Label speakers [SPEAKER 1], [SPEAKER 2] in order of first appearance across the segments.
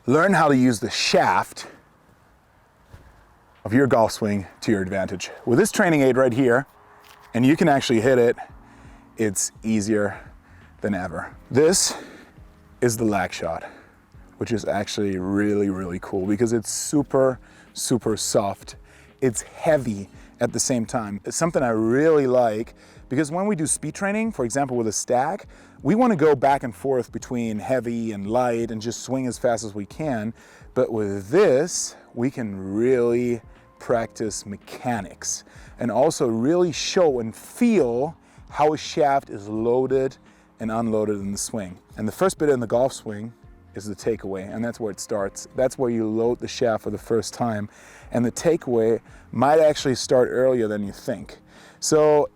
[SPEAKER 1] learn how to use the shaft of your golf swing to your advantage. With this training aid right here, and you can actually hit it, it's easier than ever. This is the Lagshot, which is actually really, really cool because it's super, super soft. It's heavy at the same time. It's something I really like because when we do speed training, for example, with a stack, we want to go back and forth between heavy and light and just swing as fast as we can. But with this, we can really practice mechanics and also really show and feel how a shaft is loaded and unloaded in the swing. And the first bit in the golf swing is the takeaway, and that's where it starts. That's where you load the shaft for the first time. And the takeaway might actually start earlier than you think. So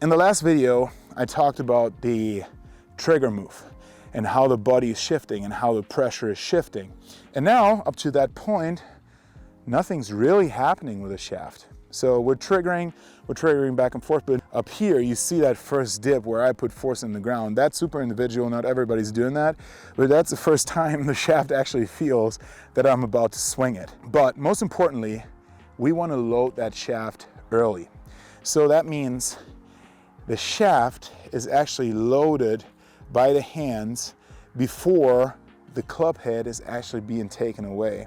[SPEAKER 1] in the last video, I talked about the trigger move and how the body is shifting and how the pressure is shifting. And now, up to that point, nothing's really happening with the shaft. So we're triggering back and forth, but up here you see that first dip where I put force in the ground. That's super individual, not everybody's doing that, but that's the first time the shaft actually feels that I'm about to swing it. But most importantly, we want to load that shaft early. So that means the shaft is actually loaded by the hands before the club head is actually being taken away.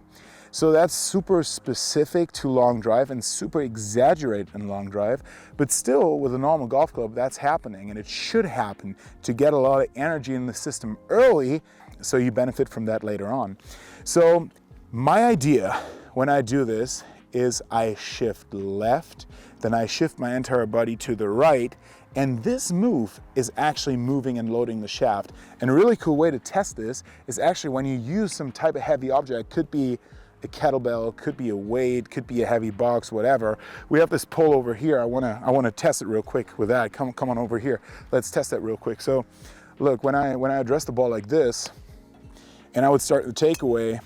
[SPEAKER 1] So that's super specific to long drive and super exaggerated in long drive, but still with a normal golf club, that's happening, and it should happen to get a lot of energy in the system early so you benefit from that later on. So my idea when I do this is I shift left, then I shift my entire body to the right, and this move is actually moving and loading the shaft. And a really cool way to test this is actually when you use some type of heavy object, could be a kettlebell, could be a weight, could be a heavy box, whatever. We have this pole over here. I wanna test it real quick with that. Come on over here. Let's test that real quick. So look, when I address the ball like this, and I would start the takeaway,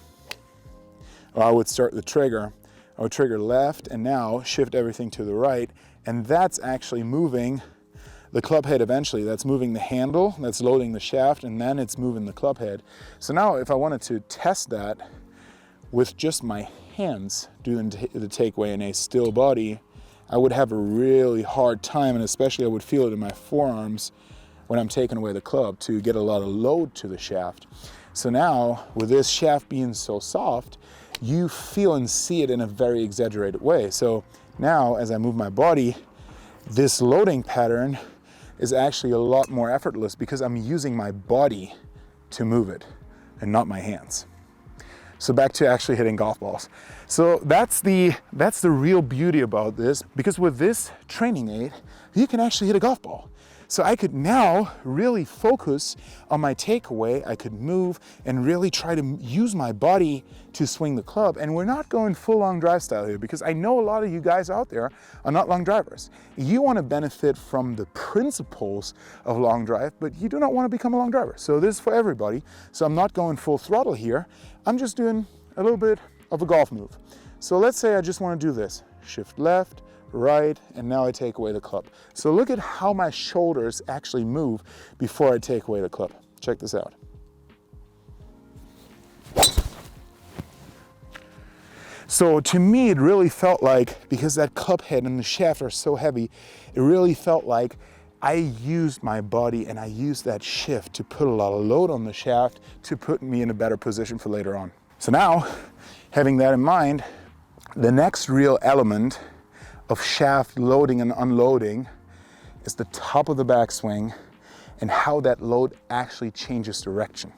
[SPEAKER 1] or I would start the trigger, I would trigger left and now shift everything to the right, and that's actually moving the club head eventually. That's moving the handle, that's loading the shaft, and then it's moving the club head. So now if I wanted to test that with just my hands doing the takeaway in a still body, I would have a really hard time, and especially I would feel it in my forearms when I'm taking away the club to get a lot of load to the shaft. So now with this shaft being so soft, you feel and see it in a very exaggerated way. So now as I move my body, this loading pattern is actually a lot more effortless because I'm using my body to move it and not my hands. So back to actually hitting golf balls. So that's the real beauty about this, because with this training aid, you can actually hit a golf ball. So I could now really focus on my takeaway. I could move and really try to use my body to swing the club. And we're not going full long drive style here, because I know a lot of you guys out there are not long drivers. You want to benefit from the principles of long drive, but you do not want to become a long driver. So this is for everybody. So I'm not going full throttle here. I'm just doing a little bit of a golf move. So let's say I just want to do this. Shift left, right, and now I take away the club. So look at how my shoulders actually move before I take away the club. Check this out. So to me, it really felt like, because that club head and the shaft are so heavy, it really felt like I used my body and I used that shift to put a lot of load on the shaft to put me in a better position for later on. So now, having that in mind, the next real element of shaft loading and unloading is the top of the backswing and how that load actually changes direction.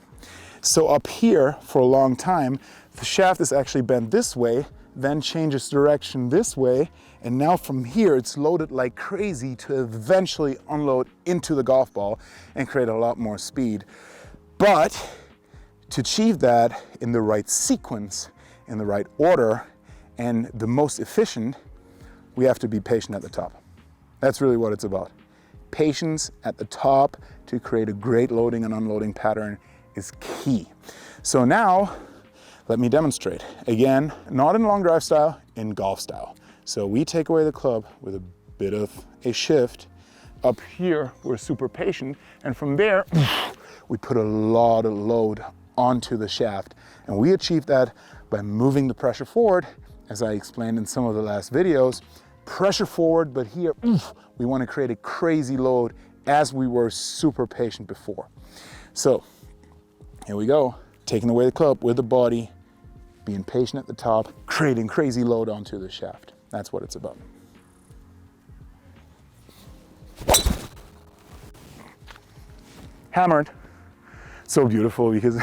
[SPEAKER 1] So up here for a long time, the shaft is actually bent this way, then changes direction this way, and now from here it's loaded like crazy to eventually unload into the golf ball and create a lot more speed. But to achieve that in the right sequence, in the right order, and the most efficient, we have to be patient at the top. That's really what it's about. Patience at the top to create a great loading and unloading pattern is key. So now, let me demonstrate. Again, not in long drive style, in golf style. So we take away the club with a bit of a shift. Up here, we're super patient. And from there, we put a lot of load onto the shaft. And we achieve that by moving the pressure forward, as I explained in some of the last videos. Pressure forward, but here, we want to create a crazy load as we were super patient before. So here we go, taking away the club with the body, being patient at the top, creating crazy load onto the shaft. That's what it's about. Hammered. So beautiful because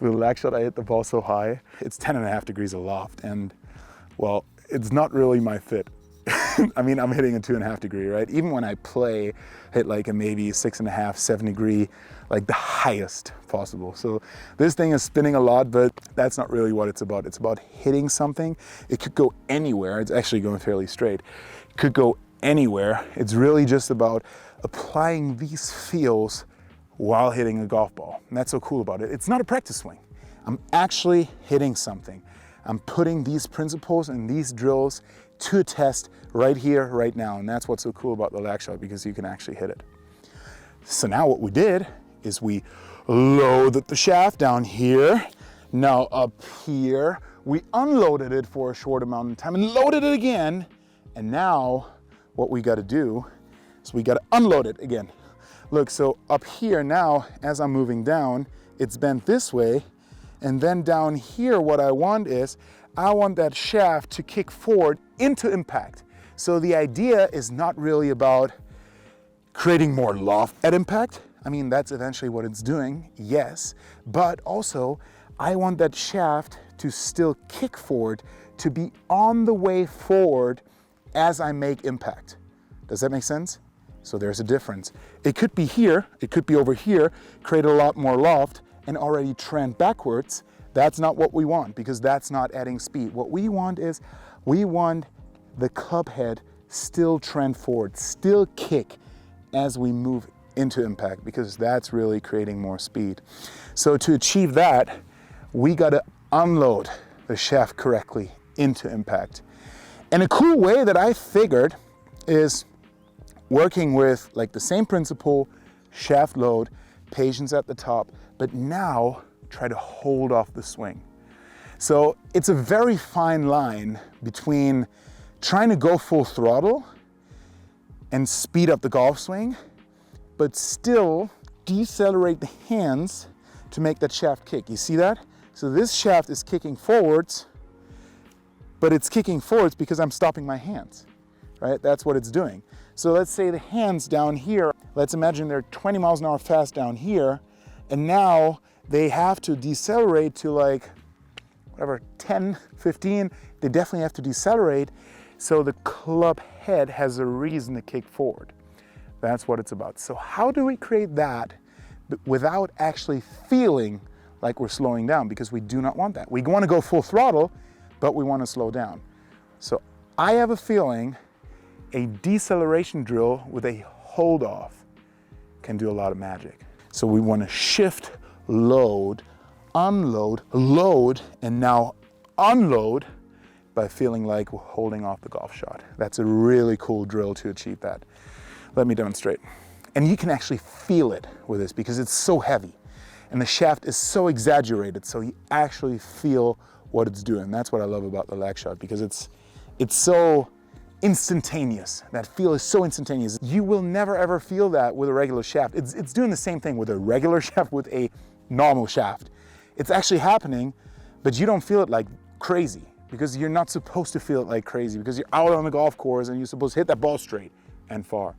[SPEAKER 1] with Lagshot I hit the ball so high. It's 10.5 degrees aloft, and well, it's not really my fit. I mean, I'm hitting a 2.5 degree, right? Even when I play, hit like a maybe 6.5, 7 degree, like the highest possible. So this thing is spinning a lot, but that's not really what it's about. It's about hitting something. It could go anywhere. It's actually going fairly straight. It could go anywhere. It's really just about applying these feels while hitting a golf ball. And that's so cool about it. It's not a practice swing. I'm actually hitting something. I'm putting these principles and these drills to a test right here, right now. And that's what's so cool about the Lagshot, because you can actually hit it. So now what we did is we loaded the shaft down here. Now up here, we unloaded it for a short amount of time and loaded it again. And now what we got to do is we got to unload it again. Look, so up here now, as I'm moving down, it's bent this way. And then down here, what I want is, I want that shaft to kick forward into impact. So the idea is not really about creating more loft at impact. I mean, that's eventually what it's doing, yes. But also, I want that shaft to still kick forward, to be on the way forward as I make impact. Does that make sense? So there's a difference. It could be here, it could be over here, create a lot more loft and already trend backwards. That's not what we want, because that's not adding speed. What we want is, we want the club head still trend forward, still kick as we move into impact, because that's really creating more speed. So to achieve that, we got to unload the shaft correctly into impact. And a cool way that I figured is working with like the same principle, shaft load, patience at the top, but now try to hold off the swing. So it's a very fine line between trying to go full throttle and speed up the golf swing, but still decelerate the hands to make that shaft kick. You see that? So this shaft is kicking forwards, but it's kicking forwards because I'm stopping my hands, right? That's what it's doing. So let's say the hands down here, let's imagine they're 20 miles an hour fast down here, and now they have to decelerate to like, whatever, 10, 15, they definitely have to decelerate, so the club head has a reason to kick forward. That's what it's about. So how do we create that without actually feeling like we're slowing down? Because we do not want that. We want to go full throttle, but we want to slow down. So I have a feeling a deceleration drill with a hold off can do a lot of magic. So we want to shift, load, unload, load, and now unload by feeling like we're holding off the golf shot. That's a really cool drill to achieve that. Let me demonstrate. And you can actually feel it with this because it's so heavy and the shaft is so exaggerated, so you actually feel what it's doing. That's what I love about the Lagshot, because it's so instantaneous. That feel is so instantaneous. You will never ever feel that with a regular shaft. It's doing the same thing with a regular shaft with a normal shaft. It's actually happening, but you don't feel it like crazy, because you're not supposed to feel it like crazy, because you're out on the golf course and you're supposed to hit that ball straight and far.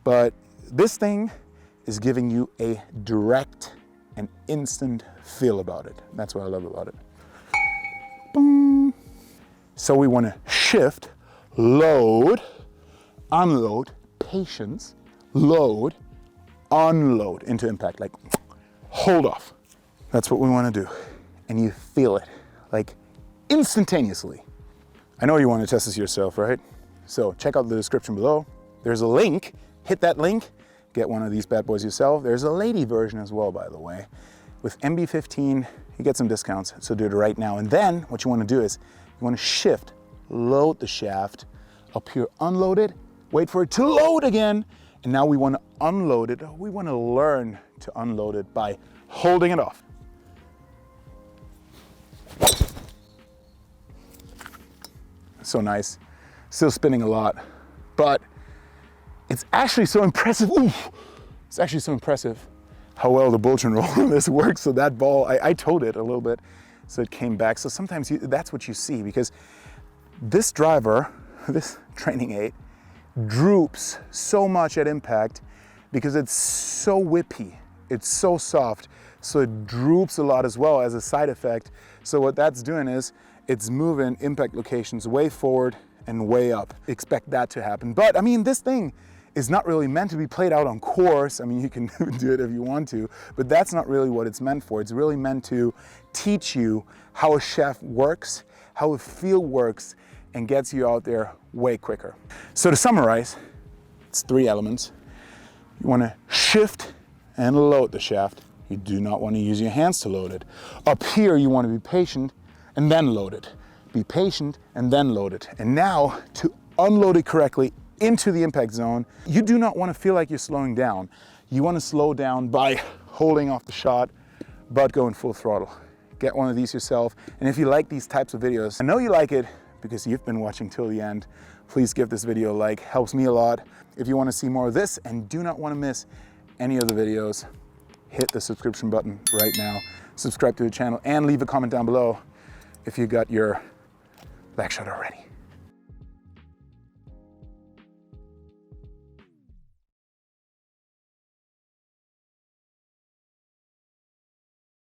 [SPEAKER 1] But this thing is giving you a direct and instant feel about it. That's what I love about it. Boom. So we want to shift, load, unload, patience, load, unload into impact, like hold off. That's what we want to do. And you feel it, like instantaneously. I know you want to test this yourself, right? So check out the description below. There's a link, hit that link, get one of these bad boys yourself. There's a lady version as well, by the way. With MB15, you get some discounts, so do it right now. And then what you want to do is you want to shift, load the shaft, up here unload it, wait for it to load again, and now we want to unload it. We want to learn to unload it by holding it off. so nice. Still spinning a lot, but it's actually so impressive. Oof. It's actually so impressive how well the bulge and roll on this works. So that ball, I towed it a little bit, so it came back. So sometimes that's what you see, because this driver, this training aid, droops so much at impact because it's so whippy. It's so soft, so it droops a lot as well as a side effect. So what that's doing is it's moving impact locations way forward and way up. Expect that to happen. But I mean, this thing is not really meant to be played out on course. I mean, you can do it if you want to, but that's not really what it's meant for. It's really meant to teach you how a shaft works, how a field works, and gets you out there way quicker. So to summarize, it's 3 elements. You want to shift and load the shaft. You do not want to use your hands to load it. Up here, you want to be patient and then load it. Be patient and then load it. And now, to unload it correctly into the impact zone, you do not want to feel like you're slowing down. You want to slow down by holding off the shot, but going full throttle. Get one of these yourself. And if you like these types of videos, I know you like it because you've been watching till the end, please give this video a like. Helps me a lot. If you want to see more of this and do not want to miss any of the videos, hit the subscription button right now. Subscribe to the channel and leave a comment down below if you got your Lagshot already.